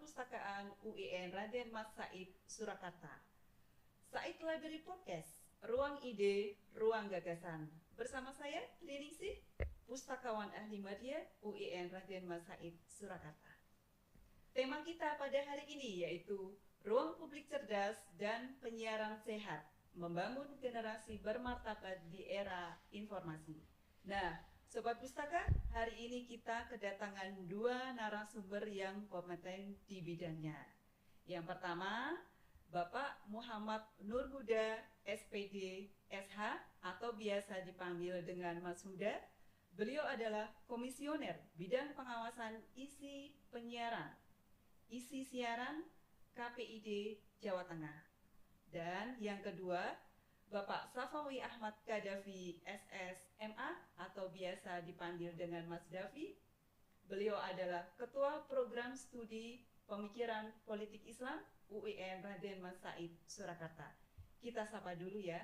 Perpustakaan UIN Raden Mas Said Surakarta. Said Library Podcast, Ruang Ide, Ruang Gagasan. Bersama saya, Liningsih, Pustakawan Ahli Media UIN Raden Mas Said Surakarta. Tema kita pada hari ini yaitu Ruang Publik Cerdas dan Penyiaran Sehat, membangun generasi bermartabat di era informasi. Nah, Sobat Pustaka, hari ini kita kedatangan dua narasumber yang kompeten di bidangnya. Yang pertama, Bapak Muhammad Nur Huda, SPD, SH, atau biasa dipanggil dengan Mas Huda. Beliau adalah Komisioner Bidang Pengawasan Isi Penyiaran, Isi Siaran, KPID Jawa Tengah. Dan yang kedua, Bapak Safawi Ahmad Kadafi, SSMA, atau biasa dipanggil dengan Mas Davi. Beliau adalah Ketua Program Studi Pemikiran Politik Islam UIN Raden Mas Said Surakarta. Kita sapa dulu ya.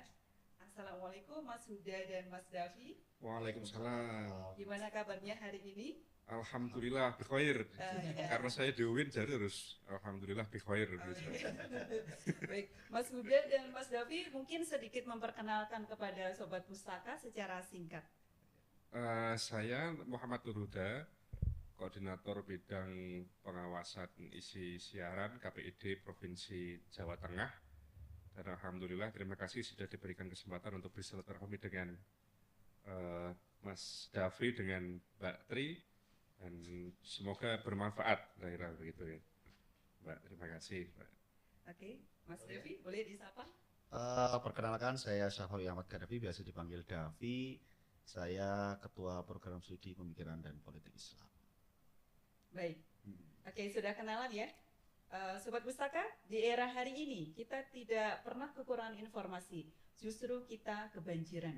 Assalamualaikum Mas Huda dan Mas Davi. Waalaikumsalam. Gimana kabarnya hari ini? Alhamdulillah bikhair. Karena saya di UIN jadi harus alhamdulillah bikhair. Baik, Mas Huda dan Mas Davi mungkin sedikit memperkenalkan kepada Sobat Pustaka secara singkat. Saya Muhammad Nur Huda, Koordinator Bidang Pengawasan Isi Siaran KPID Provinsi Jawa Tengah. Dan alhamdulillah terima kasih sudah diberikan kesempatan untuk bersilaturahmi dengan Mas Davi dengan Mbak Tri. Dan semoga bermanfaat daerah begitu ya, Mbak. Terima kasih, Mbak. Oke, Mas Davi boleh disapa? Perkenalkan, saya Safawi Ahmad Kadafi, biasa dipanggil Davi. Saya Ketua Program Studi Pemikiran dan Politik Islam. Baik, oke, sudah kenalan ya. Sobat Pustaka, di era hari ini kita tidak pernah kekurangan informasi, justru kita kebanjiran.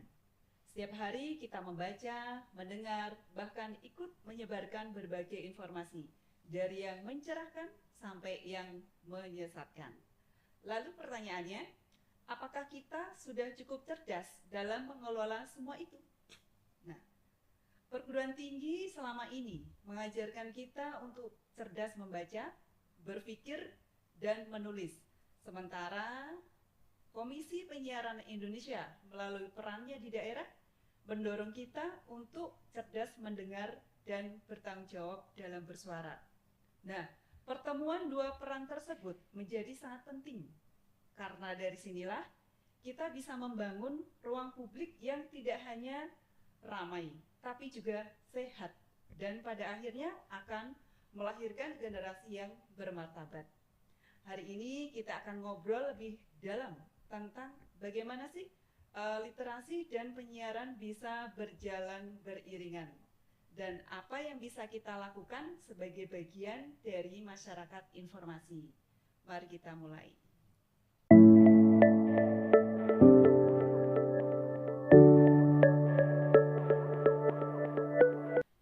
Setiap hari kita membaca, mendengar, bahkan ikut menyebarkan berbagai informasi, dari yang mencerahkan sampai yang menyesatkan. Lalu pertanyaannya, apakah kita sudah cukup cerdas dalam mengelola semua itu? Nah, perguruan tinggi selama ini mengajarkan kita untuk cerdas membaca, berpikir, dan menulis. Sementara Komisi Penyiaran Indonesia melalui perannya di daerah mendorong kita untuk cerdas mendengar dan bertanggung jawab dalam bersuara. Nah, pertemuan dua peran tersebut menjadi sangat penting karena dari sinilah kita bisa membangun ruang publik yang tidak hanya ramai, tapi juga sehat dan pada akhirnya akan melahirkan generasi yang bermartabat. Hari ini kita akan ngobrol lebih dalam tentang bagaimana sih literasi dan penyiaran bisa berjalan beriringan dan apa yang bisa kita lakukan sebagai bagian dari masyarakat informasi. Mari kita mulai.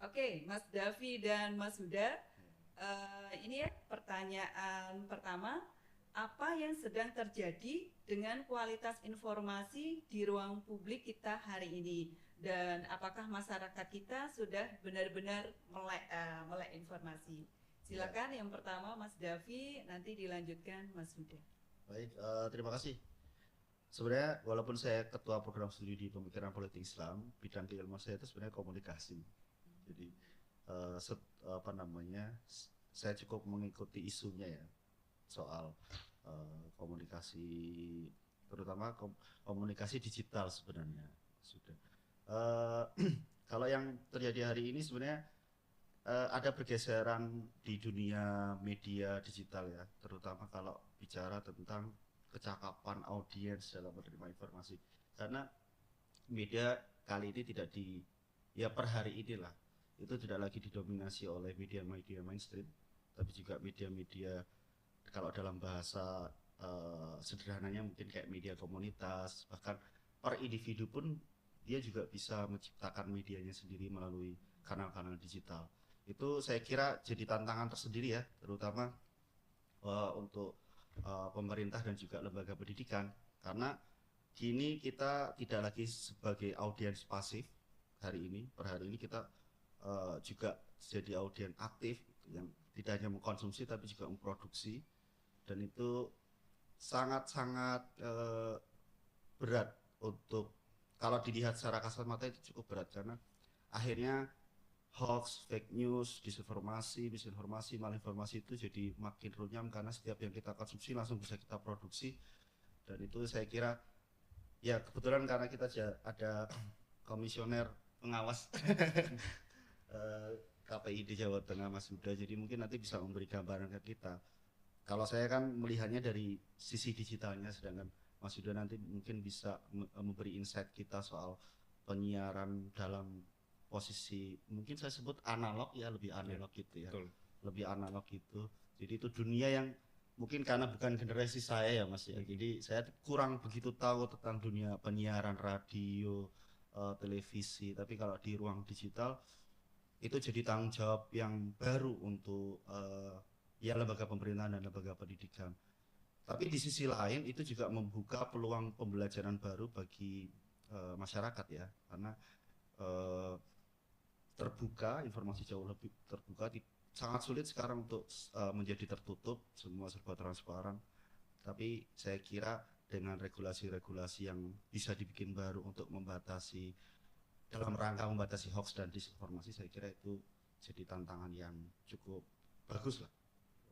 Oke, Mas Davi dan Mas Huda, ini ya pertanyaan pertama. Apa yang sedang terjadi dengan kualitas informasi di ruang publik kita hari ini? Dan apakah masyarakat kita sudah benar-benar melek informasi? Silakan yang pertama Mas Davi, nanti dilanjutkan Mas Huda. Baik, terima kasih. Sebenarnya walaupun saya Ketua Program Studi di Pemikiran Politik Islam, bidang keilmuan saya itu sebenarnya komunikasi. Jadi saya cukup mengikuti isunya ya, soal komunikasi, terutama komunikasi digital sebenarnya sudah. Kalau yang terjadi hari ini sebenarnya ada pergeseran di dunia media digital ya, terutama kalau bicara tentang kecakapan audiens dalam menerima informasi. Karena media kali ini per hari inilah itu tidak lagi didominasi oleh media-media mainstream, tapi juga media-media kalau dalam bahasa sederhananya mungkin kayak media komunitas, bahkan per individu pun dia juga bisa menciptakan medianya sendiri melalui kanal-kanal digital. Itu saya kira jadi tantangan tersendiri ya, terutama untuk pemerintah dan juga lembaga pendidikan, karena kini kita tidak lagi sebagai audiens pasif per hari ini kita juga jadi audiens aktif yang tidak hanya mengkonsumsi tapi juga memproduksi, dan itu sangat-sangat berat untuk, kalau dilihat secara kasat mata itu cukup berat, karena akhirnya hoax, fake news, misinformasi, malinformasi itu jadi makin runyam karena setiap yang kita konsumsi langsung bisa kita produksi. Dan itu saya kira ya kebetulan karena kita ada komisioner pengawas KPID Jawa Tengah, Mas Huda, jadi mungkin nanti bisa memberi gambaran ke kita. Kalau saya kan melihatnya dari sisi digitalnya, sedangkan Mas Huda nanti mungkin bisa memberi insight kita soal penyiaran dalam posisi mungkin saya sebut analog ya, lebih analog gitu ya. Betul. Lebih analog gitu. Jadi itu dunia yang mungkin karena bukan generasi saya ya Mas ya. Jadi saya kurang begitu tahu tentang dunia penyiaran radio, televisi. Tapi kalau di ruang digital itu jadi tanggung jawab yang baru untuk ya lembaga pemerintahan dan lembaga pendidikan. Tapi di sisi lain itu juga membuka peluang pembelajaran baru bagi masyarakat ya, karena terbuka, informasi jauh lebih terbuka. Sangat sulit sekarang untuk menjadi tertutup, semua serba transparan. Tapi saya kira dengan regulasi-regulasi yang bisa dibikin baru untuk membatasi, dalam rangka membatasi hoax dan disinformasi, saya kira itu jadi tantangan yang cukup bagus lah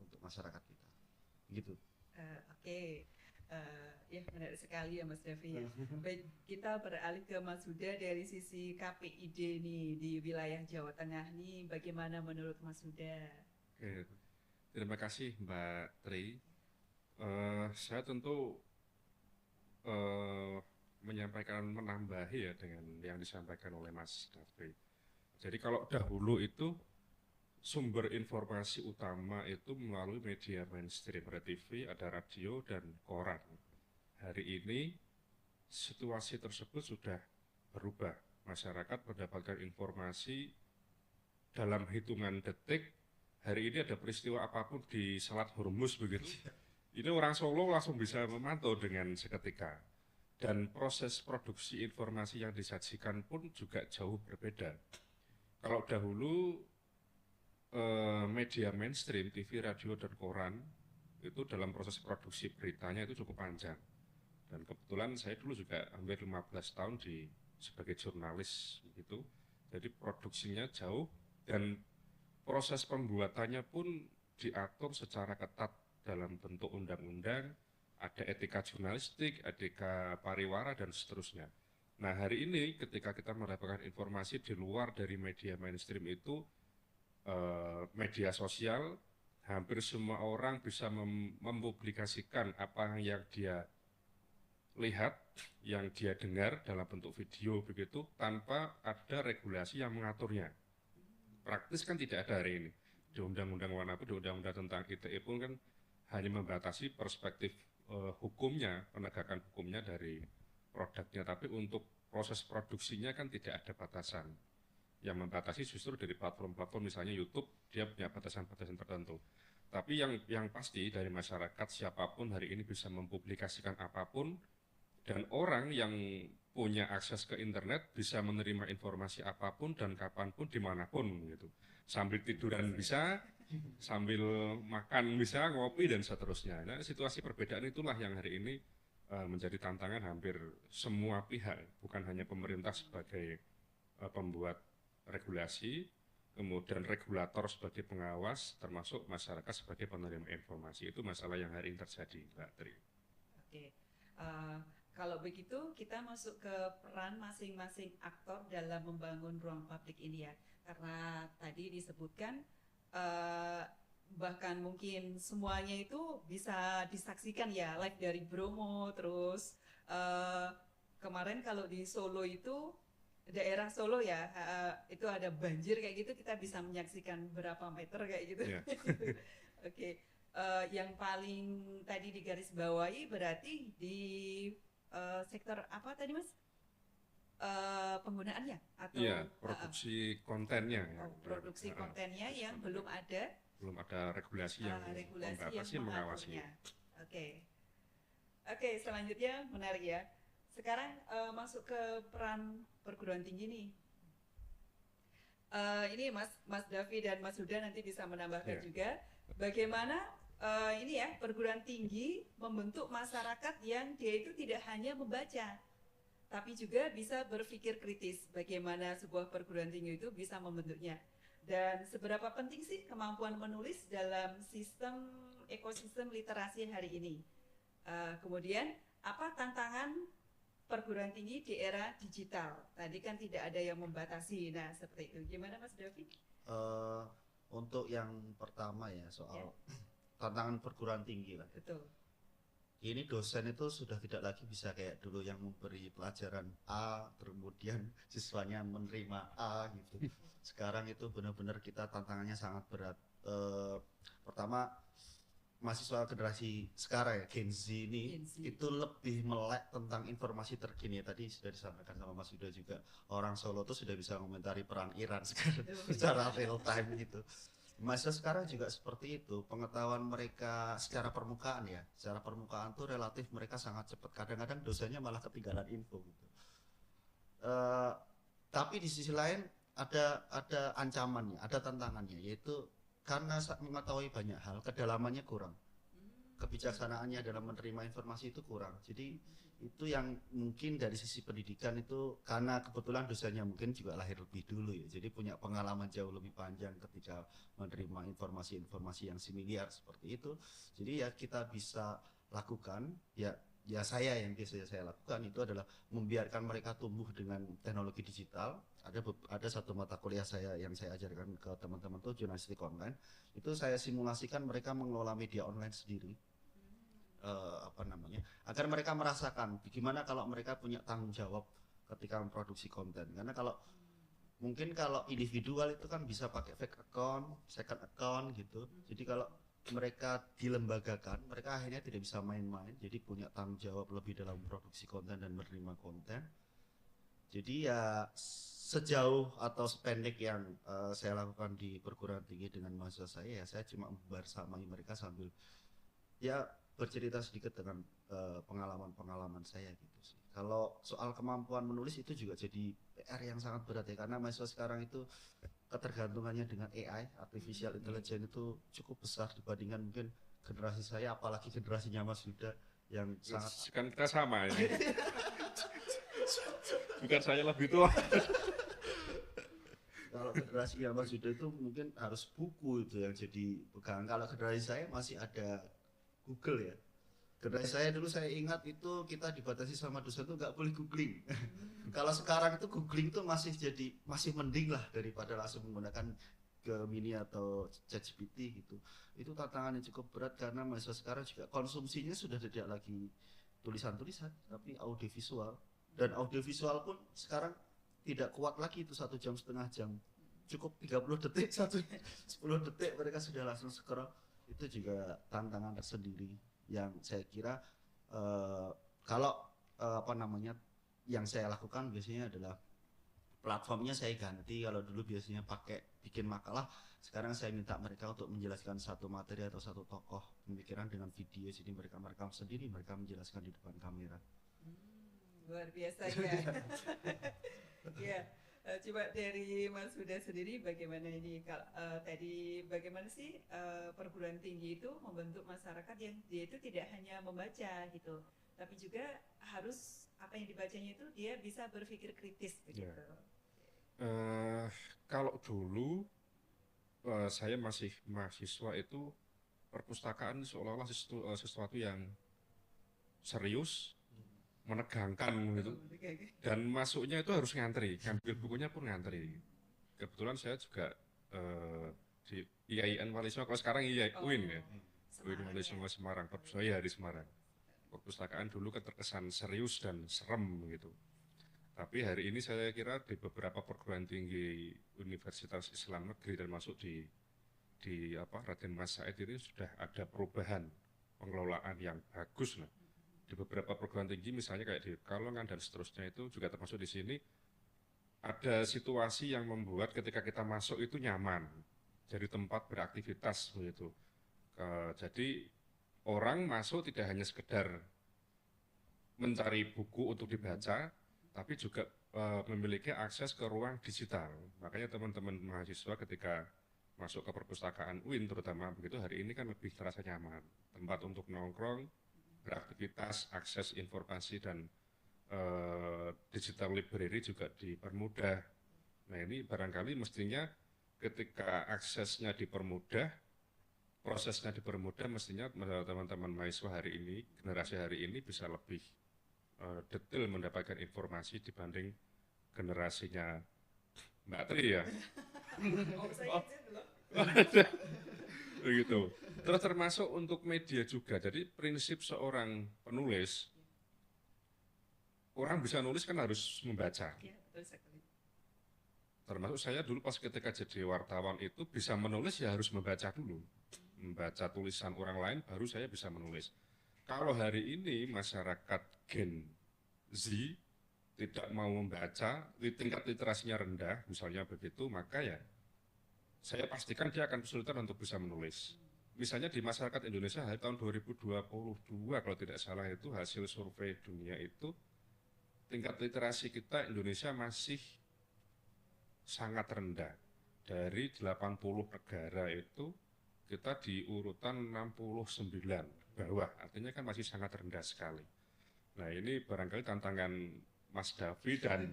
untuk masyarakat kita. Gitu. Oke. Ya menarik sekali ya Mas Davi ya. Baik, kita beralih ke Mas Huda dari sisi KPID nih di wilayah Jawa Tengah nih, bagaimana menurut Mas Huda? Oke, terima kasih Mbak Tri. Saya tentu menambahi ya dengan yang disampaikan oleh Mas Davi. Jadi kalau dahulu itu sumber informasi utama itu melalui media mainstream, ada TV, ada radio, dan koran. Hari ini situasi tersebut sudah berubah. Masyarakat mendapatkan informasi dalam hitungan detik. Hari ini ada peristiwa apapun di Selat Hormuz begitu. Ini orang Solo langsung bisa memantau dengan seketika. Dan proses produksi informasi yang disajikan pun juga jauh berbeda. Kalau dahulu media mainstream, TV, radio, dan koran itu dalam proses produksi beritanya itu cukup panjang. Dan kebetulan saya dulu juga hampir 15 tahun sebagai jurnalis gitu. Jadi produksinya jauh dan proses pembuatannya pun diatur secara ketat dalam bentuk undang-undang, ada etika jurnalistik, etika pariwara, dan seterusnya. Nah hari ini ketika kita mendapatkan informasi di luar dari media mainstream itu, media sosial, hampir semua orang bisa mempublikasikan apa yang dia lihat, yang dia dengar dalam bentuk video begitu, tanpa ada regulasi yang mengaturnya. Praktis kan tidak ada hari ini. Di undang-undang manapun, di undang-undang tentang ITE pun kan hanya membatasi perspektif hukumnya, penegakan hukumnya dari produknya, tapi untuk proses produksinya kan tidak ada batasan. Yang membatasi justru dari platform-platform misalnya YouTube, dia punya batasan-batasan tertentu. Tapi yang pasti dari masyarakat siapapun hari ini bisa mempublikasikan apapun, dan orang yang punya akses ke internet bisa menerima informasi apapun dan kapanpun dimanapun gitu. Sambil tiduran bisa, sambil makan bisa, ngopi dan seterusnya. Nah situasi perbedaan itulah yang hari ini menjadi tantangan hampir semua pihak, bukan hanya pemerintah sebagai pembuat regulasi, kemudian regulator sebagai pengawas, termasuk masyarakat sebagai penerima informasi. Itu masalah yang hari ini terjadi, Mbak Tri. Oke, kalau begitu kita masuk ke peran masing-masing aktor dalam membangun ruang publik ini ya. Karena tadi disebutkan bahkan mungkin semuanya itu bisa disaksikan ya, live dari Bromo, terus kemarin kalau di Solo itu, daerah Solo ya, itu ada banjir kayak gitu, kita bisa menyaksikan berapa meter kayak gitu. Yeah. Oke, yang paling tadi digarisbawahi berarti di sektor apa tadi Mas? Penggunaannya atau produksi kontennya. Produksi kontennya yang belum ada regulasi yang mengawasinya. Oke, selanjutnya menarik ya. Sekarang masuk ke peran perguruan tinggi nih. ini Mas Davi dan Mas Huda nanti bisa menambahkan Ya. juga bagaimana ini ya perguruan tinggi membentuk masyarakat yang dia itu tidak hanya membaca, tapi juga bisa berpikir kritis. Bagaimana sebuah perguruan tinggi itu bisa membentuknya. Dan seberapa penting sih kemampuan menulis dalam sistem ekosistem literasi hari ini? Kemudian apa tantangan perguruan tinggi di era digital? Tadi kan tidak ada yang membatasi. Nah, seperti itu. Gimana Mas Davi? Untuk yang pertama ya soal tantangan perguruan tinggi lah. Betul. Ini dosen itu sudah tidak lagi bisa kayak dulu yang memberi pelajaran A, kemudian siswanya menerima A gitu. Sekarang itu benar-benar kita tantangannya sangat berat. Pertama, mahasiswa generasi sekarang ya Gen Z ini Gen Z. itu lebih melek tentang informasi terkini. Tadi sudah disampaikan sama Mas Yuda juga, orang Solo tuh sudah bisa komentari perang Iran sekarang secara real time gitu. Mahasiswa sekarang juga seperti itu, pengetahuan mereka secara permukaan ya, secara permukaan tuh relatif mereka sangat cepat. Kadang-kadang dosennya malah ketinggalan info gitu. Tapi di sisi lain ada ancamannya, ada tantangannya, yaitu karena mengetahui banyak hal, kedalamannya kurang, kebijaksanaannya dalam menerima informasi itu kurang. Jadi itu yang mungkin dari sisi pendidikan itu karena kebetulan dosennya mungkin juga lahir lebih dulu ya, jadi punya pengalaman jauh lebih panjang ketika menerima informasi-informasi yang similar seperti itu. Jadi ya kita bisa lakukan ya saya yang biasanya saya lakukan itu adalah membiarkan mereka tumbuh dengan teknologi digital. Ada satu mata kuliah saya yang saya ajarkan ke teman-teman tuh jurnalistik online, itu saya simulasikan mereka mengelola media online sendiri. Agar mereka merasakan gimana kalau mereka punya tanggung jawab ketika memproduksi konten. Karena kalau individual itu kan bisa pakai fake account, second account gitu. Jadi kalau mereka dilembagakan, mereka akhirnya tidak bisa main-main, jadi punya tanggung jawab lebih dalam memproduksi konten dan menerima konten. Jadi ya sejauh atau sependek yang saya lakukan di perguruan tinggi dengan mahasiswa saya, ya saya cuma bersamai mereka sambil ya bercerita sedikit dengan pengalaman-pengalaman saya gitu sih. Kalau soal kemampuan menulis itu juga jadi PR yang sangat berat ya, karena mahasiswa sekarang itu ketergantungannya dengan AI, artificial intelligence itu cukup besar dibandingkan mungkin generasi saya, apalagi generasinya Mas Yuda yang sangat. Kan kita sama ini. Bukan saya lebih tua. Kalau generasinya Mas Yuda itu mungkin harus buku itu yang jadi pegangan. Kalau generasi saya masih ada Google ya. Generasi saya dulu saya ingat itu kita dibatasi sama dosen tuh nggak boleh googling. Kalau sekarang itu googling tuh masih mending lah daripada langsung menggunakan Gemini atau ChatGPT gitu. Itu tantangannya cukup berat karena mahasiswa sekarang juga konsumsinya sudah tidak lagi tulisan-tulisan tapi audiovisual, dan audiovisual pun sekarang tidak kuat lagi itu 1,5 jam, cukup 30 detik 10 detik mereka sudah langsung scroll. Itu juga tantangan tersendiri yang saya kira kalau yang saya lakukan biasanya adalah platformnya saya ganti. Kalau dulu biasanya pakai bikin makalah, sekarang saya minta mereka untuk menjelaskan satu materi atau satu tokoh pemikiran dengan video, jadi mereka merekam sendiri, mereka menjelaskan di depan kamera. Luar biasa ya. Ya, coba dari Mas Huda sendiri bagaimana ini? Tadi bagaimana sih perguruan tinggi itu membentuk masyarakat yang dia itu tidak hanya membaca gitu, tapi juga harus apa yang dibacanya itu dia bisa berpikir kritis begitu. Kalau dulu saya masih mahasiswa itu perpustakaan seolah-olah sesuatu yang serius, menegangkan gitu, dan masuknya itu harus ngantri, ngambil bukunya pun ngantri. Kebetulan saya juga di IAIN Wali Songo, kalau sekarang UIN ya, UIN Wali Songo Semarang, saya di Semarang. Perpustakaan dulu kan terkesan serius dan serem gitu. Tapi hari ini saya kira di beberapa perguruan tinggi Universitas Islam Negeri dan masuk di Raden Mas Said ini sudah ada perubahan pengelolaan yang bagus lah. Di beberapa perguruan tinggi misalnya kayak di Pekalongan dan seterusnya itu juga termasuk di sini ada situasi yang membuat ketika kita masuk itu nyaman, jadi tempat beraktivitas begitu. Jadi orang masuk tidak hanya sekedar mencari buku untuk dibaca, tapi juga memiliki akses ke ruang digital. Makanya teman-teman mahasiswa ketika masuk ke perpustakaan UIN terutama begitu hari ini kan lebih terasa nyaman. Tempat untuk nongkrong, beraktivitas, akses informasi dan digital library juga dipermudah. Nah ini barangkali mestinya ketika aksesnya dipermudah, prosesnya dipermudah, mestinya teman-teman mahasiswa hari ini, generasi hari ini bisa lebih detail mendapatkan informasi dibanding generasinya Mbak Tri ya. Oh, saya izin belum. Begitu. Terus termasuk untuk media juga. Jadi prinsip seorang penulis, orang bisa nulis kan harus membaca. Ya, betul sekali. Termasuk saya dulu pas ketika jadi wartawan itu bisa menulis ya harus membaca dulu. Membaca tulisan orang lain baru saya bisa menulis. Kalau hari ini masyarakat Gen Z tidak mau membaca, tingkat literasinya rendah, misalnya begitu, maka ya saya pastikan dia akan kesulitan untuk bisa menulis. Misalnya di masyarakat Indonesia tahun 2022 kalau tidak salah itu hasil survei dunia itu tingkat literasi kita Indonesia masih sangat rendah. Dari 80 negara itu kita di urutan 69 bawah, artinya kan masih sangat rendah sekali. Nah ini barangkali tantangan Mas Davi dan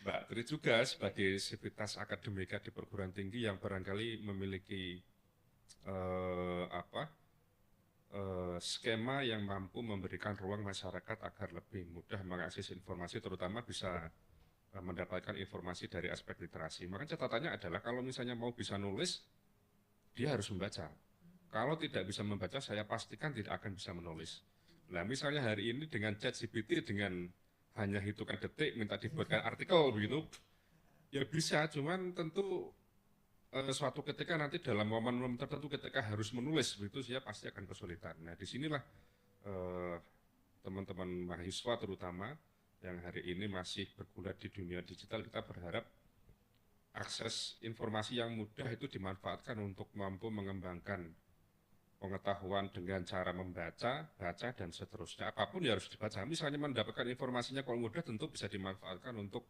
Mbak Tri juga sebagai sivitas akademika di perguruan tinggi yang barangkali memiliki skema yang mampu memberikan ruang masyarakat agar lebih mudah mengakses informasi, terutama bisa mendapatkan informasi dari aspek literasi. Maka catatannya adalah kalau misalnya mau bisa nulis, dia harus membaca. Kalau tidak bisa membaca, saya pastikan tidak akan bisa menulis. Nah, misalnya hari ini dengan ChatGPT dengan hanya hitungan detik minta dibuatkan artikel begitu, ya bisa. Cuman tentu suatu ketika nanti dalam momen-momen tertentu ketika harus menulis begitu, saya pasti akan kesulitan. Nah, disinilah teman-teman mahasiswa terutama yang hari ini masih bergulat di dunia digital, kita berharap akses informasi yang mudah itu dimanfaatkan untuk mampu mengembangkan pengetahuan dengan cara membaca, baca, dan seterusnya. Apapun ya harus dibaca. Misalnya mendapatkan informasinya kalau mudah tentu bisa dimanfaatkan untuk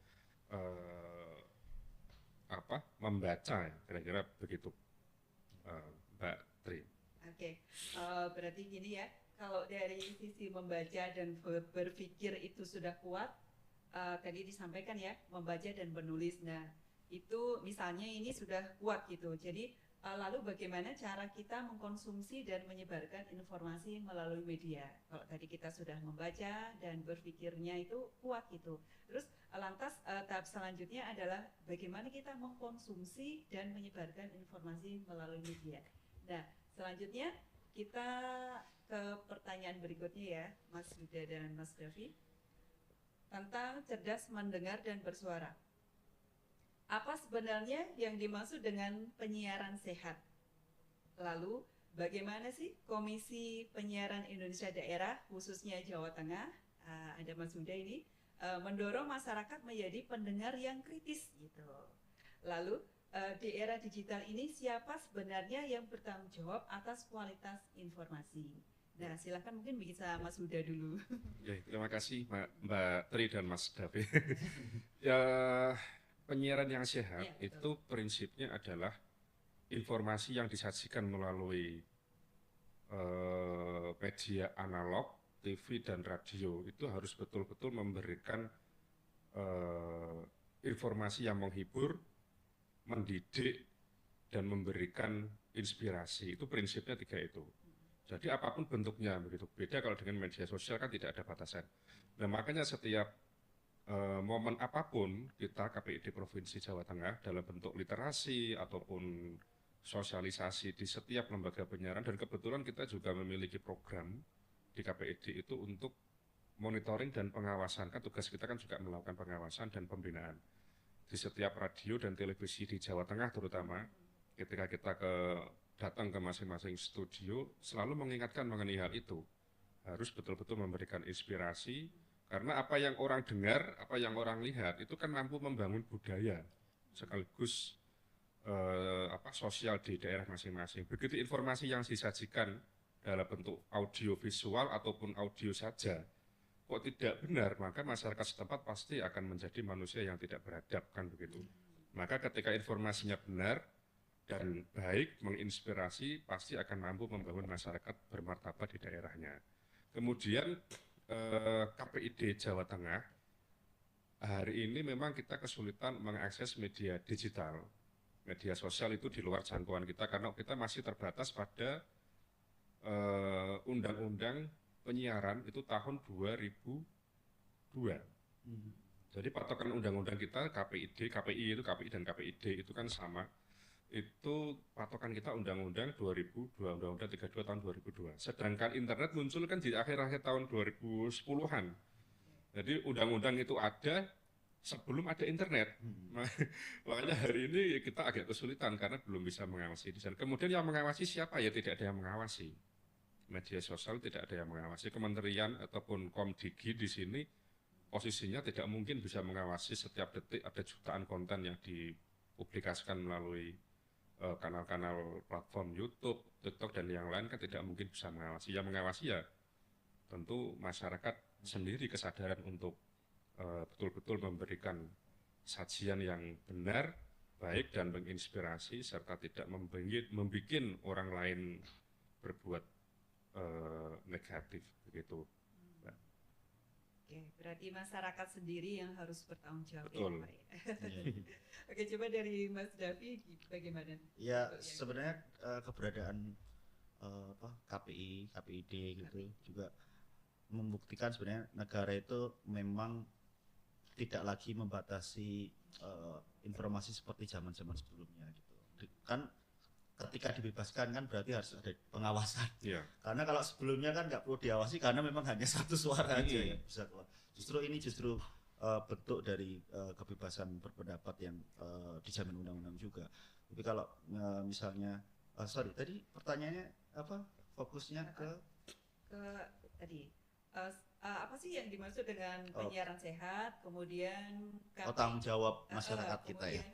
membaca, ya. Kira-kira begitu, Mbak Tri. Oke, berarti gini ya, kalau dari sisi membaca dan berpikir itu sudah kuat, tadi disampaikan ya, membaca dan menulis. Nah, itu misalnya ini sudah kuat gitu. Jadi lalu bagaimana cara kita mengkonsumsi dan menyebarkan informasi melalui media? Kalau tadi kita sudah membaca dan berpikirnya itu kuat gitu. Terus lantas tahap selanjutnya adalah bagaimana kita mengkonsumsi dan menyebarkan informasi melalui media. Nah, selanjutnya kita ke pertanyaan berikutnya ya, Mas Yuda dan Mas Davi, tentang cerdas mendengar dan bersuara. Apa sebenarnya yang dimaksud dengan penyiaran sehat? Lalu, bagaimana sih Komisi Penyiaran Indonesia Daerah, khususnya Jawa Tengah, ada Mas Yuda ini, mendorong masyarakat menjadi pendengar yang kritis gitu. Lalu, di era digital ini siapa sebenarnya yang bertanggung jawab atas kualitas informasi? Nah, silakan mungkin bisa Mas Huda dulu. Ya, terima kasih Mbak Tri dan Mas Davi. Ya, penyiaran yang sehat ya, itu prinsipnya adalah informasi yang disajikan melalui media analog, TV dan radio itu harus betul-betul memberikan informasi yang menghibur, mendidik, dan memberikan inspirasi. Itu prinsipnya 3 itu. Jadi apapun bentuknya begitu. Beda kalau dengan media sosial kan tidak ada batasan. Nah makanya setiap momen apapun kita KPID Provinsi Jawa Tengah dalam bentuk literasi ataupun sosialisasi di setiap lembaga penyiaran, dan kebetulan kita juga memiliki program di KPID itu untuk monitoring dan pengawasan. Kan tugas kita kan juga melakukan pengawasan dan pembinaan di setiap radio dan televisi di Jawa Tengah terutama. Ketika kita datang ke masing-masing studio selalu mengingatkan mengenai hal itu, harus betul-betul memberikan inspirasi. Karena apa yang orang dengar, apa yang orang lihat, itu kan mampu membangun budaya sekaligus sosial di daerah masing-masing. Begitu informasi yang disajikan dalam bentuk audio visual ataupun audio saja, kok tidak benar, maka masyarakat setempat pasti akan menjadi manusia yang tidak beradab, kan begitu. Maka ketika informasinya benar dan baik, menginspirasi, pasti akan mampu membangun masyarakat bermartabat di daerahnya. Kemudian KPID Jawa Tengah, hari ini memang kita kesulitan mengakses media digital. Media sosial itu di luar jangkauan kita karena kita masih terbatas pada undang-undang penyiaran itu tahun 2002. Jadi patokan undang-undang kita KPID, KPI itu KPI dan KPID itu kan sama. Itu patokan kita undang-undang 2002, undang-undang 32 tahun 2002. Sedangkan internet muncul kan di akhir-akhir tahun 2010-an. Jadi undang-undang itu ada sebelum ada internet. Makanya hari ini kita agak kesulitan karena belum bisa mengawasi di sana. Kemudian yang mengawasi siapa? Ya tidak ada yang mengawasi. Media sosial tidak ada yang mengawasi. Kementerian ataupun Komdigi di sini posisinya tidak mungkin bisa mengawasi setiap detik ada jutaan konten yang dipublikasikan melalui kanal-kanal platform YouTube, TikTok dan yang lain kan tidak mungkin bisa mengawasi. Yang mengawasi ya tentu masyarakat sendiri kesadaran untuk betul-betul memberikan sajian yang benar, baik dan menginspirasi serta tidak membuat orang lain berbuat negatif begitu. Oke, berarti masyarakat sendiri yang harus bertanggung jawab. Betul. Oke, coba dari Mas Davi bagaimana? Ya sebenarnya keberadaan KPI, KPID gitu juga membuktikan sebenarnya negara itu memang tidak lagi membatasi informasi seperti zaman-zaman sebelumnya gitu. Kan ketika dibebaskan kan berarti harus ada pengawasan. Yeah. Karena kalau sebelumnya kan nggak perlu diawasi karena memang hanya satu suara aja yang bisa keluar. Justru ini bentuk dari kebebasan berpendapat yang dijamin undang-undang juga. Tapi kalau misalnya, tadi pertanyaannya apa? Fokusnya ke tadi apa sih yang dimaksud dengan penyiaran sehat, kemudian tanggung jawab masyarakat kita ya.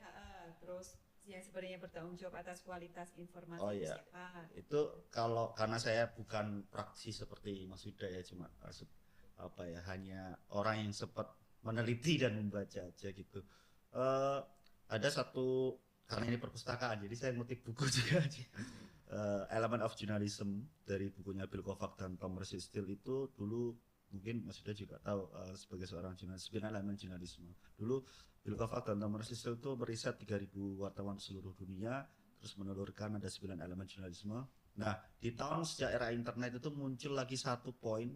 Terus yang sebenarnya bertanggung jawab atas kualitas informasi siapa? Itu karena saya bukan praksi seperti Mas Yuda ya, cuma hanya orang yang sempat meneliti dan membaca aja gitu. Ada satu, karena ini perpustakaan jadi saya ngutip buku juga aja. Element of Journalism dari bukunya Bill Kovac dan Tom Steele itu dulu mungkin Mas Yuda juga tahu sebagai seorang jurnalis, 9 elemen jurnalisme. Dulu Bill Kovac dan Tom Steele itu meriset 3.000 wartawan seluruh dunia, terus menelurkan ada 9 elemen jurnalisme. Nah, di tahun sejak era internet itu muncul lagi satu poin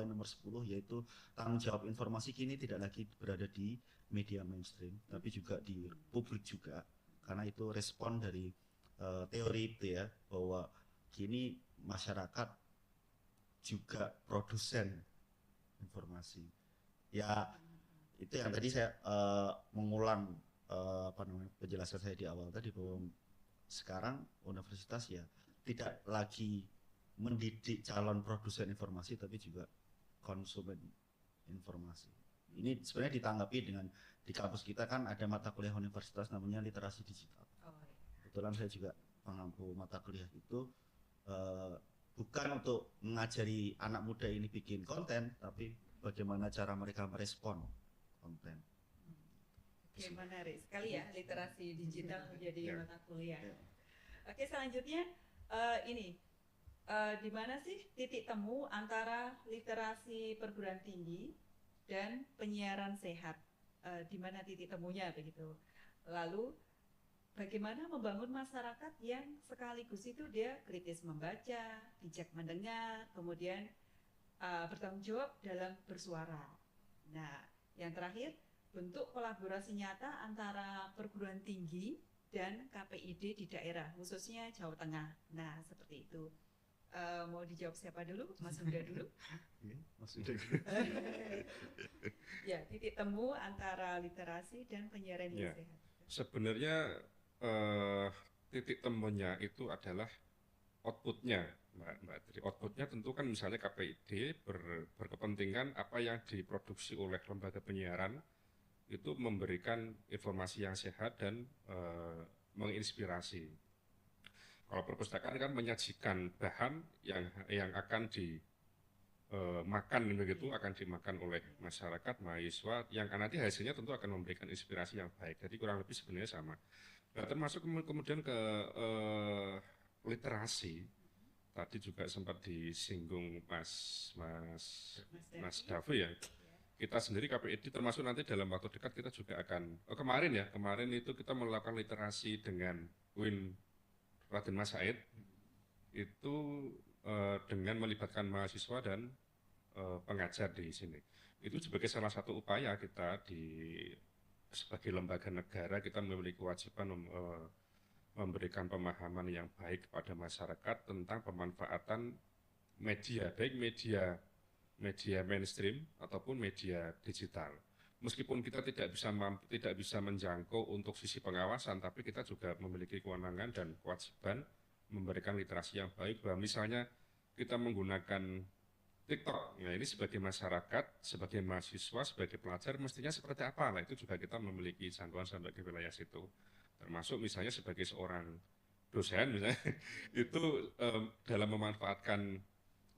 nomor 10, yaitu tanggung jawab informasi kini tidak lagi berada di media mainstream, tapi juga di publik juga. Karena itu respon dari teori itu ya, bahwa kini masyarakat juga produsen informasi. Ya, itu yang tadi saya mengulang penjelasan saya di awal tadi, bahwa sekarang universitas ya tidak lagi mendidik calon produsen informasi tapi juga konsumen informasi. Ini sebenarnya ditanggapi dengan di kampus kita kan ada mata kuliah universitas namanya literasi digital. Kebetulan saya juga mengampu mata kuliah itu bukan untuk mengajari anak muda ini bikin konten, tapi bagaimana cara mereka merespon konten. Oke, menarik sekali ya literasi digital menjadi mata kuliah. Oke, selanjutnya di mana sih titik temu antara literasi perguruan tinggi dan penyiaran sehat? Di mana titik temunya begitu? Lalu bagaimana membangun masyarakat yang sekaligus itu dia kritis membaca, bijak mendengar, kemudian bertanggung jawab dalam bersuara. Nah, yang terakhir, bentuk kolaborasi nyata antara perguruan tinggi dan KPID di daerah, khususnya Jawa Tengah. Nah, seperti itu. Mau dijawab siapa dulu? Mas Huda dulu? Mas Huda. Ya, titik temu antara literasi dan penyiaran yang sehat. Sebenarnya titik temunya itu adalah outputnya, Mbak Tri. Outputnya tentu kan misalnya KPID berkepentingan apa yang diproduksi oleh lembaga penyiaran itu memberikan informasi yang sehat dan menginspirasi. Kalau perpustakaan kan menyajikan bahan yang akan makan begitu, akan dimakan oleh masyarakat, mahasiswa, yang nanti hasilnya tentu akan memberikan inspirasi yang baik. Jadi kurang lebih sebenarnya sama. Nah, termasuk kemudian ke literasi. Tadi juga sempat disinggung Mas Davi ya. Kita sendiri KPID termasuk nanti dalam waktu dekat kita juga akan kemarin itu kita melakukan literasi dengan UIN Raden Mas Said itu dengan melibatkan mahasiswa dan pengajar di sini. Itu sebagai salah satu upaya kita sebagai lembaga negara kita memiliki kewajiban memberikan pemahaman yang baik kepada masyarakat tentang pemanfaatan media, baik media mainstream ataupun media digital. Meskipun kita tidak bisa menjangkau untuk sisi pengawasan, tapi kita juga memiliki kewenangan dan kewajiban memberikan literasi yang baik. Bahwa misalnya kita menggunakan TikTok, nah ini sebagai masyarakat, sebagai mahasiswa, sebagai pelajar, mestinya seperti apa? Nah itu juga kita memiliki jangkauan sampai ke wilayah situ. Termasuk misalnya sebagai seorang dosen misalnya itu dalam memanfaatkan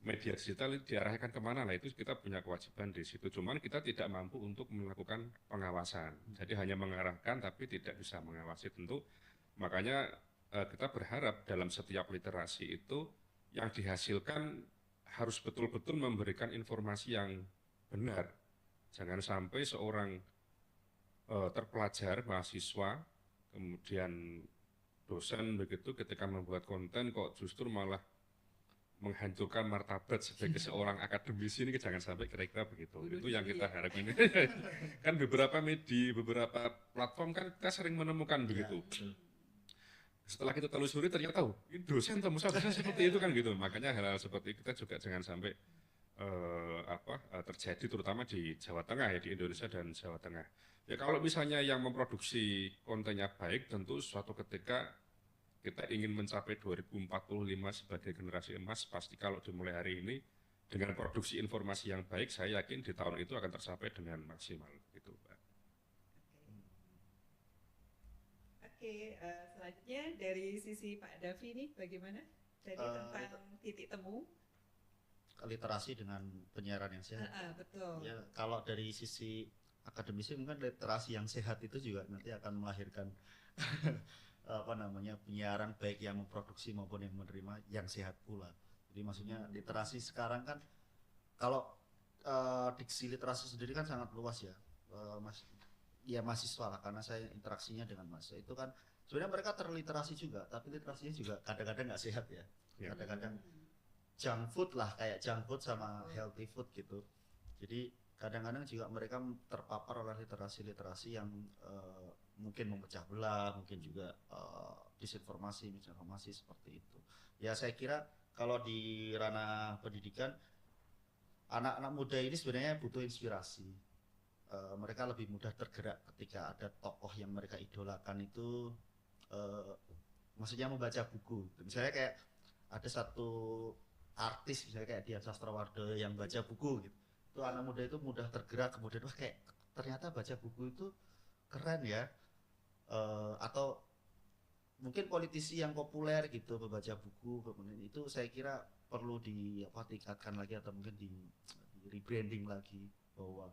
media digital itu diarahkan kemana lah, itu kita punya kewajiban di situ. Cuman kita tidak mampu untuk melakukan pengawasan, jadi hanya mengarahkan tapi tidak bisa mengawasi tentu. Makanya kita berharap dalam setiap literasi itu yang dihasilkan harus betul-betul memberikan informasi yang benar. Jangan sampai seorang terpelajar, mahasiswa, kemudian dosen begitu ketika membuat konten kok justru malah menghancurkan martabat sebagai seorang akademisi, ini jangan sampai kira-kira begitu. Itu yang kita harapkan. Kan beberapa media, beberapa platform kan kita sering menemukan begitu. Setelah kita telusuri ternyata ini dosen atau dosen seperti itu kan gitu. Makanya hal-hal seperti itu kita juga jangan sampai terjadi, terutama di Jawa Tengah ya, di Indonesia dan Jawa Tengah. Ya kalau misalnya yang memproduksi kontennya baik, tentu suatu ketika kita ingin mencapai 2045 sebagai generasi emas, pasti kalau dimulai hari ini dengan produksi informasi yang baik, saya yakin di tahun itu akan tercapai dengan maksimal gitu, Pak. Oke, selanjutnya dari sisi Pak Davi nih bagaimana? Tadi tentang titik temu literasi dengan penyiaran yang sehat. Betul. Ya, kalau dari sisi akademisi mungkin literasi yang sehat itu juga nanti akan melahirkan penyiaran baik yang memproduksi maupun yang menerima yang sehat pula. Jadi maksudnya literasi sekarang kan kalau diksi literasi sendiri kan sangat luas ya, mahasiswa lah, karena saya interaksinya dengan mahasiswa itu kan sebenarnya mereka terliterasi juga, tapi literasinya juga kadang-kadang nggak sehat ya. Kadang-kadang junk food lah, kayak junk food sama healthy food gitu. Jadi kadang-kadang juga mereka terpapar oleh literasi-literasi yang mungkin memecah belah, mungkin juga disinformasi, misinformasi seperti itu. Ya saya kira kalau di ranah pendidikan, anak-anak muda ini sebenarnya butuh inspirasi. Mereka lebih mudah tergerak ketika ada tokoh yang mereka idolakan itu, maksudnya membaca buku. Misalnya kayak ada satu artis misalnya kayak Dian Sastrowardoyo yang baca buku gitu. Itu anak muda itu mudah tergerak, kemudian wah kayak ternyata baca buku itu keren ya. Atau mungkin politisi yang populer gitu membaca buku, kemudian itu saya kira perlu ditingkatkan lagi atau mungkin di rebranding lagi, bahwa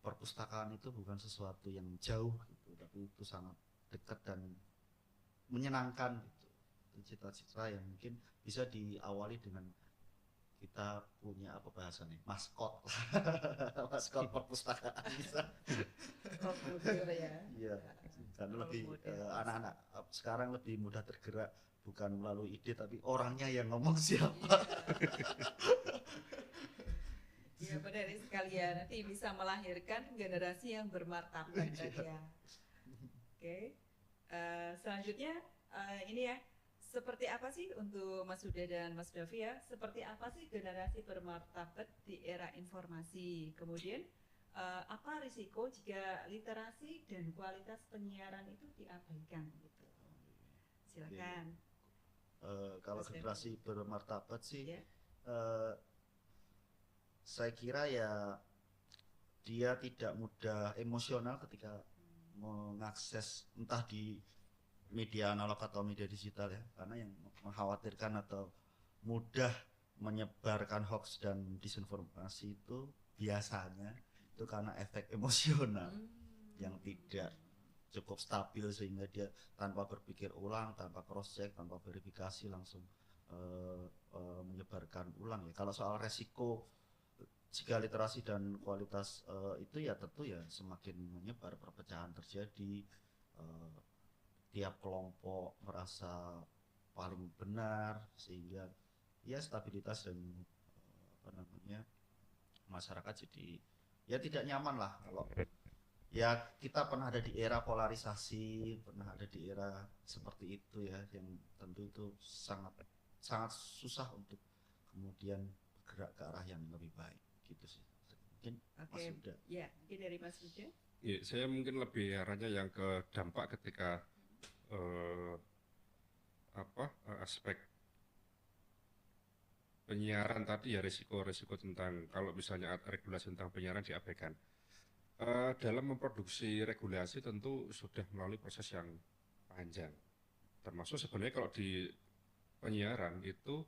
perpustakaan itu bukan sesuatu yang jauh gitu, tapi itu sangat dekat dan menyenangkan gitu. Itu cita-cita yang mungkin bisa diawali dengan kita punya bahasannya maskot maskot perpustakaan bisa. Iya, karena lebih anak-anak sekarang lebih mudah tergerak bukan melalui ide tapi orangnya yang ngomong siapa. Ya benar sekali ya, nanti bisa melahirkan generasi yang bermartabat ya. Oke. Selanjutnya ini ya, seperti apa sih untuk Mas Huda dan Mas Davi ya, seperti apa sih generasi bermartabat di era informasi? Kemudian apa risiko jika literasi dan kualitas penyiaran itu diabaikan gitu? Silakan. Kalau generasi bermartabat sih, saya kira ya dia tidak mudah emosional ketika mengakses entah di media analog atau media digital ya, karena yang mengkhawatirkan atau mudah menyebarkan hoax dan disinformasi itu biasanya itu karena efek emosional yang tidak cukup stabil, sehingga dia tanpa berpikir ulang, tanpa cross check, tanpa verifikasi langsung menyebarkan ulang ya. Kalau soal resiko jika literasi dan kualitas itu ya tentu ya semakin menyebar, perpecahan terjadi, tiap kelompok merasa paling benar, sehingga ya stabilitas dan masyarakat jadi ya tidak nyaman lah. Kalau ya kita pernah ada di era polarisasi, pernah ada di era seperti itu ya, yang tentu itu sangat sangat susah untuk kemudian bergerak ke arah yang lebih baik gitu sih. Mungkin Mas Yuda. Ya, mungkin dari Mas Yuda. Ya, saya mungkin lebih arahnya yang ke dampak ketika aspek penyiaran tadi ya, risiko-risiko tentang kalau misalnya regulasi tentang penyiaran diabaikan. Dalam memproduksi regulasi tentu sudah melalui proses yang panjang. Termasuk sebenarnya kalau di penyiaran itu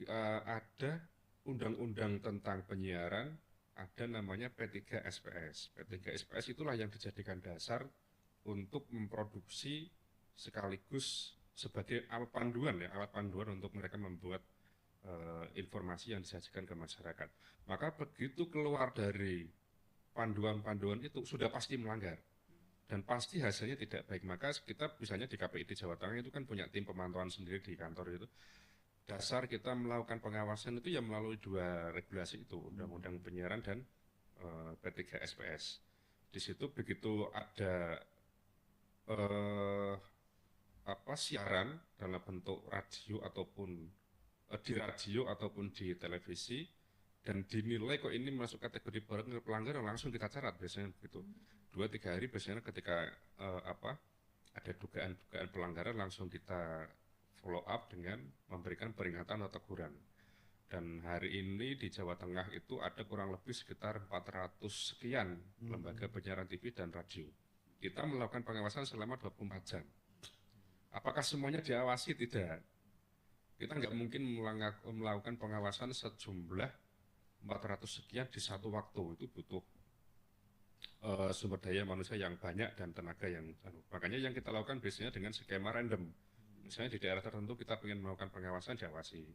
ada undang-undang tentang penyiaran, ada namanya P3SPS. P3SPS itulah yang dijadikan dasar untuk memproduksi sekaligus sebagai alat panduan ya, alat panduan untuk mereka membuat informasi yang disajikan ke masyarakat. Maka begitu keluar dari panduan-panduan itu sudah pasti melanggar dan pasti hasilnya tidak baik. Maka kita misalnya di KPID Jawa Tengah itu kan punya tim pemantauan sendiri di kantor itu. Dasar kita melakukan pengawasan itu ya melalui dua regulasi itu, Undang-Undang Penyiaran dan P3SPS. Di situ begitu ada siaran dalam bentuk radio ataupun di radio ataupun di televisi dan dinilai kok ini masuk kategori pelanggaran, langsung kita catat biasanya begitu. 2-3 hari biasanya ketika ada dugaan pelanggaran, langsung kita follow up dengan memberikan peringatan atau teguran. Dan hari ini di Jawa Tengah itu ada kurang lebih sekitar 400 sekian lembaga penyiaran TV dan radio. Kita melakukan pengawasan selama 24 jam. Apakah semuanya diawasi? Tidak. Kita nggak mungkin melakukan pengawasan sejumlah 400 sekian di satu waktu. Itu butuh sumber daya manusia yang banyak dan tenaga yang makanya yang kita lakukan biasanya dengan skema random. Misalnya di daerah tertentu kita ingin melakukan pengawasan, diawasi.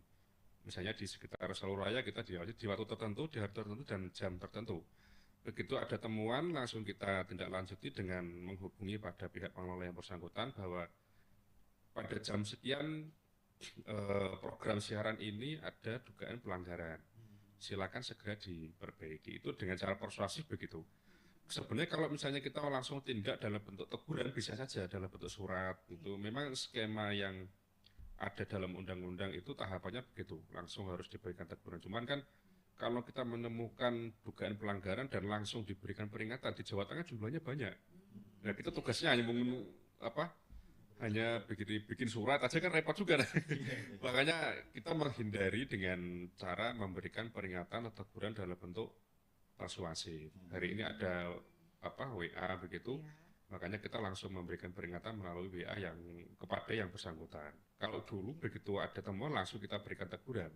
Misalnya di sekitar seluruh raya kita diawasi di waktu tertentu, di hari tertentu dan jam tertentu. Begitu ada temuan, langsung kita tindak lanjuti dengan menghubungi pada pihak pengelola yang bersangkutan bahwa pada jam sekian program siaran ini ada dugaan pelanggaran. Silakan segera diperbaiki. Itu dengan cara persuasif begitu. Sebenarnya kalau misalnya kita langsung tindak dalam bentuk teguran bisa saja dalam bentuk surat itu. Memang skema yang ada dalam undang-undang itu tahapannya begitu, langsung harus diberikan teguran. Cuman kan kalau kita menemukan dugaan pelanggaran dan langsung diberikan peringatan, di Jawa Tengah jumlahnya banyak. Nah, kita tugasnya hanya bikin surat aja kan repot juga. Makanya kita menghindari dengan cara memberikan peringatan atau teguran dalam bentuk persuasif. Hari ini ada WA begitu. Makanya kita langsung memberikan peringatan melalui WA yang kepada yang bersangkutan. Kalau dulu begitu ada temuan langsung kita berikan teguran.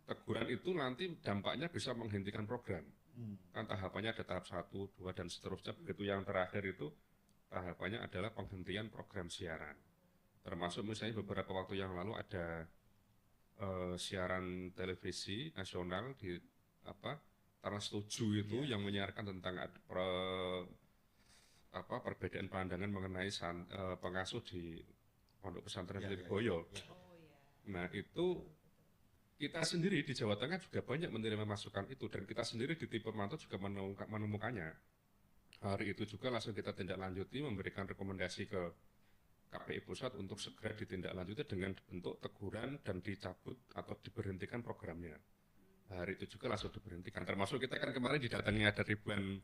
Teguran itu nanti dampaknya bisa menghentikan program. Kan tahapannya ada tahap 1, 2 dan seterusnya. Begitu yang terakhir itu tahapannya adalah penghentian program siaran. Termasuk misalnya beberapa waktu yang lalu ada siaran televisi nasional di Trans 7 itu yang menyiarkan tentang perbedaan pandangan mengenai pengasuh di Pondok Pesantren Lirboyo. Nah, itu kita sendiri di Jawa Tengah juga banyak menerima masukan itu dan kita sendiri di tim pemantau juga menemukannya. Hari itu juga langsung kita tindak lanjuti, memberikan rekomendasi ke KPI Pusat untuk segera ditindaklanjuti dengan bentuk teguran dan dicabut atau diberhentikan programnya. Hari itu juga langsung diberhentikan. Termasuk kita kan kemarin didatangi ada ribuan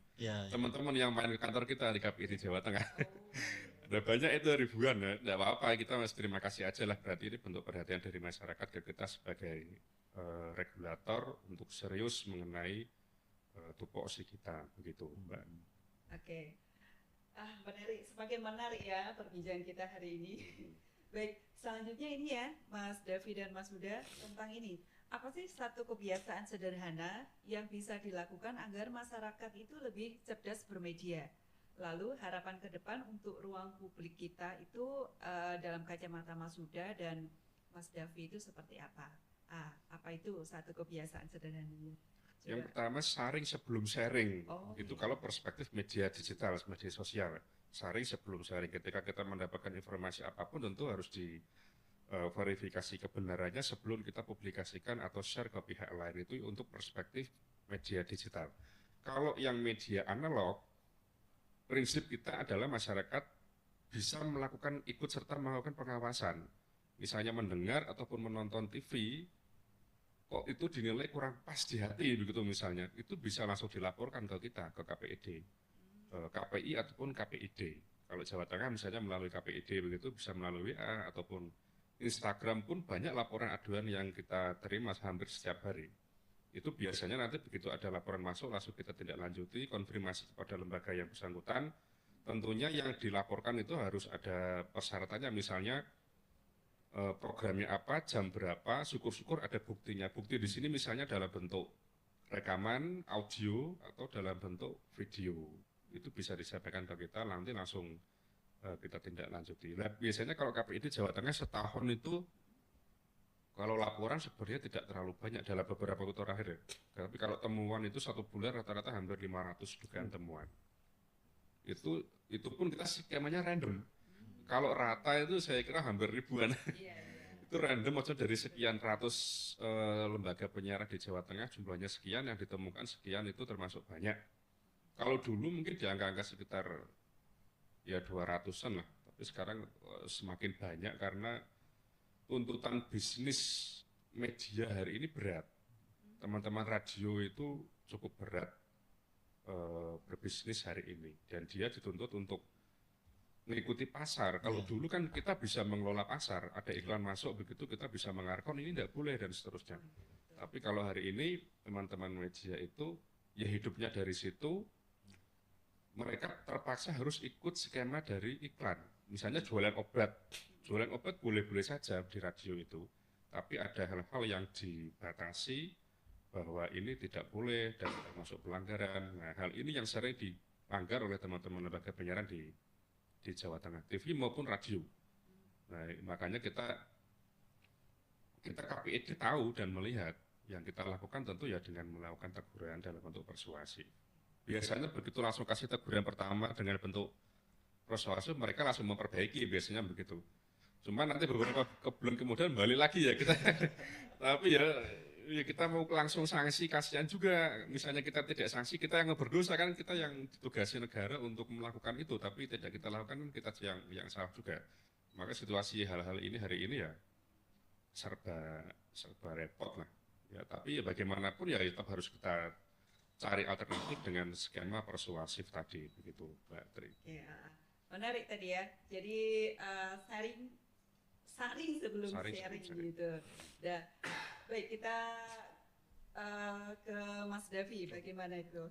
teman-teman yang main ke kantor kita di KPI di Jawa Tengah. Ada banyak itu ribuan, ya. Tidak apa-apa, kita masih terima kasih aja lah. Berarti ini bentuk perhatian dari masyarakat ke kita sebagai regulator untuk serius mengenai tupoksi kita, begitu, Mbak. Oke, menarik, semakin menarik ya perbincangan kita hari ini. Baik, selanjutnya ini ya, Mas Davi dan Mas Huda tentang ini apa sih satu kebiasaan sederhana yang bisa dilakukan agar masyarakat itu lebih cerdas bermedia? Lalu harapan ke depan untuk ruang publik kita itu dalam kacamata Mas Huda dan Mas Davi itu seperti apa? Apa itu satu kebiasaan sederhananya? Yang pertama sharing sebelum sharing. Oh, Itu iya. kalau perspektif media digital, media sosial. Sharing sebelum sharing. Ketika kita mendapatkan informasi apapun tentu harus verifikasi kebenarannya sebelum kita publikasikan atau share ke pihak lain, itu untuk perspektif media digital. Kalau yang media analog, prinsip kita adalah masyarakat bisa melakukan ikut serta melakukan pengawasan. Misalnya mendengar ataupun menonton TV, kok itu dinilai kurang pas di hati begitu misalnya, itu bisa langsung dilaporkan ke kita, ke KPID, KPI ataupun KPID. Kalau Jawa Tengah misalnya melalui KPID begitu, bisa melalui WA ataupun Instagram pun banyak laporan aduan yang kita terima hampir setiap hari. Itu biasanya nanti begitu ada laporan masuk langsung kita tindak lanjuti, konfirmasi kepada lembaga yang bersangkutan. Tentunya yang dilaporkan itu harus ada persyaratannya, misalnya programnya apa, jam berapa, syukur-syukur ada buktinya. Bukti di sini misalnya dalam bentuk rekaman, audio, atau dalam bentuk video. Itu bisa disampaikan ke kita, nanti langsung kita tindak lanjuti. Nah, biasanya kalau KPID Jawa Tengah setahun itu kalau laporan sebenarnya tidak terlalu banyak dalam beberapa waktu terakhir ya. Tapi kalau temuan itu satu bulan rata-rata hampir 500 dugaan temuan. Itu pun kita skemanya random. Kalau rata itu saya kira hampir ribuan. Iya, iya. Itu random maksudnya dari sekian ratus lembaga penyiaran di Jawa Tengah jumlahnya sekian, yang ditemukan sekian, itu termasuk banyak. Kalau dulu mungkin di angka-angka sekitar ya 200-an lah, tapi sekarang semakin banyak karena tuntutan bisnis media hari ini berat. Teman-teman radio itu cukup berat berbisnis hari ini, dan dia dituntut untuk mengikuti pasar. Kalau dulu kan kita bisa mengelola pasar, ada iklan masuk begitu kita bisa mengarahkan ini tidak boleh dan seterusnya. Tapi kalau hari ini teman-teman media itu ya hidupnya dari situ, mereka terpaksa harus ikut skema dari iklan. Misalnya jualan obat boleh-boleh saja di radio itu, tapi ada hal-hal yang dibatasi bahwa ini tidak boleh dan termasuk pelanggaran. Nah, hal ini yang sering dilanggar oleh teman-teman lembaga penyiaran di Jawa Tengah, TV maupun radio. Nah, makanya kita KPID tahu dan melihat, yang kita lakukan tentu ya dengan melakukan teguran dalam bentuk persuasi. Biasanya begitu langsung kasih teguran pertama dengan bentuk persuasi, mereka langsung memperbaiki, biasanya begitu. Cuma nanti beberapa bulan kemudian balik lagi ya kita. Tapi ya kita mau langsung sanksi, kasihan juga. Misalnya kita tidak sanksi, kita yang berdosa kan, kita yang ditugasi negara untuk melakukan itu, tapi tidak kita lakukan, kita yang salah juga. Maka situasi hal-hal ini hari ini ya serba repot lah. Ya, tapi ya bagaimanapun ya tetap harus kita cari alternatif dengan skema persuasif tadi, begitu Mbak Tri. Ya, menarik tadi ya. Jadi saring sebelum sharing gitu. Dah, baik kita ke Mas Davi, bagaimana itu?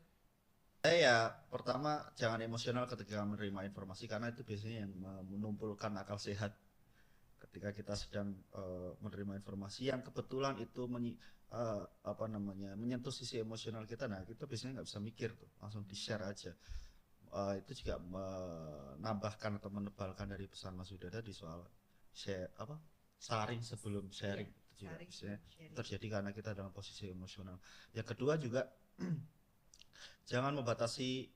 Ya, pertama jangan emosional ketika menerima informasi, karena itu biasanya yang menumpulkan akal sehat. Ketika kita sedang menerima informasi yang kebetulan itu menyentuh sisi emosional kita, nah kita biasanya nggak bisa mikir tuh, langsung di share aja. Itu juga menambahkan atau menebalkan dari pesan Mas Huda tadi soal sharing sebelum sharing. Itu juga biasanya terjadi karena kita dalam posisi emosional. Yang kedua juga jangan membatasi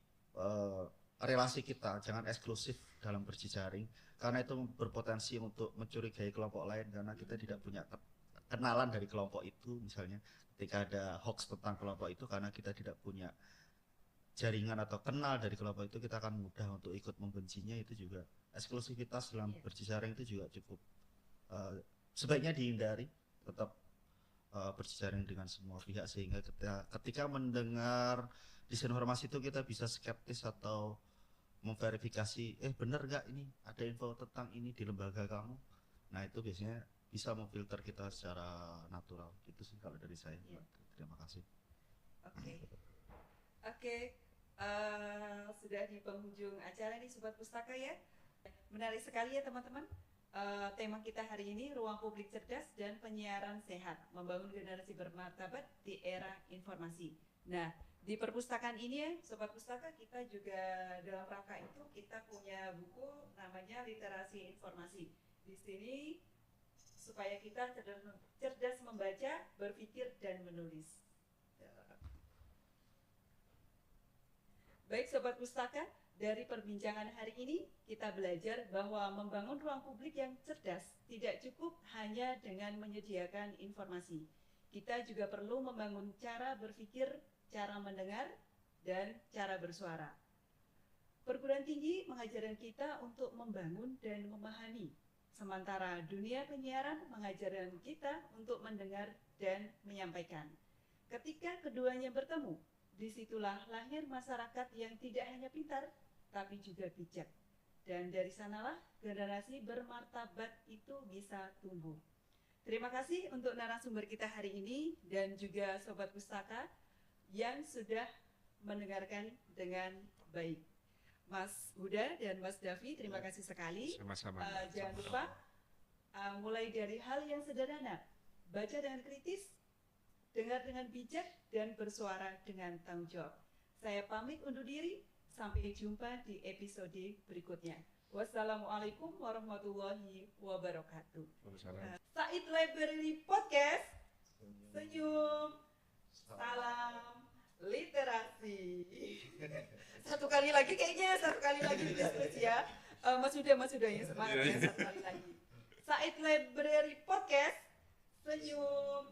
relasi kita, jangan eksklusif dalam berjejaring, karena itu berpotensi untuk mencurigai kelompok lain, karena kita tidak punya kenalan dari kelompok itu. Misalnya ketika ada hoax tentang kelompok itu, karena kita tidak punya jaringan atau kenal dari kelompok itu, kita akan mudah untuk ikut membencinya. Itu juga eksklusivitas dalam berjejaring itu juga cukup sebaiknya dihindari. Tetap berjejaring dengan semua pihak, sehingga ketika mendengar disinformasi itu kita bisa skeptis atau memverifikasi, benar nggak ini ada info tentang ini di lembaga kamu. Nah itu biasanya bisa memfilter kita secara natural. Itu sih kalau dari saya. Terima kasih. Oke. Sudah di penghujung acara nih Sobat Pustaka ya. Menarik sekali ya teman-teman. tema kita hari ini ruang publik cerdas dan penyiaran sehat, membangun generasi bermartabat di era informasi. Nah, di perpustakaan ini ya, Sobat Pustaka, kita juga dalam rangka itu kita punya buku namanya Literasi Informasi. Di sini supaya kita cerdas membaca, berpikir, dan menulis. Baik Sobat Pustaka, dari perbincangan hari ini kita belajar bahwa membangun ruang publik yang cerdas tidak cukup hanya dengan menyediakan informasi. Kita juga perlu membangun cara berpikir, cara mendengar, dan cara bersuara. Perguruan tinggi mengajarkan kita untuk membangun dan memahami, sementara dunia penyiaran mengajarkan kita untuk mendengar dan menyampaikan. Ketika keduanya bertemu, disitulah lahir masyarakat yang tidak hanya pintar, tapi juga bijak. Dan dari sanalah generasi bermartabat itu bisa tumbuh. Terima kasih untuk narasumber kita hari ini dan juga Sobat Pustaka yang sudah mendengarkan dengan baik. Mas Huda dan Mas Davi, terima kasih sekali. Sama-sama. Jangan lupa, mulai dari hal yang sederhana, baca dengan kritis, dengar dengan bijak, dan bersuara dengan tanggung jawab. Saya pamit undur diri, sampai jumpa di episode berikutnya. Wassalamualaikum warahmatullahi wabarakatuh. Said Library Podcast, senyum, salam literasi. Satu kali lagi kayaknya, satu kali lagi terus ya. Mas Huda ya, semangat ya, satu kali lagi. Said Library Podcast, senyum,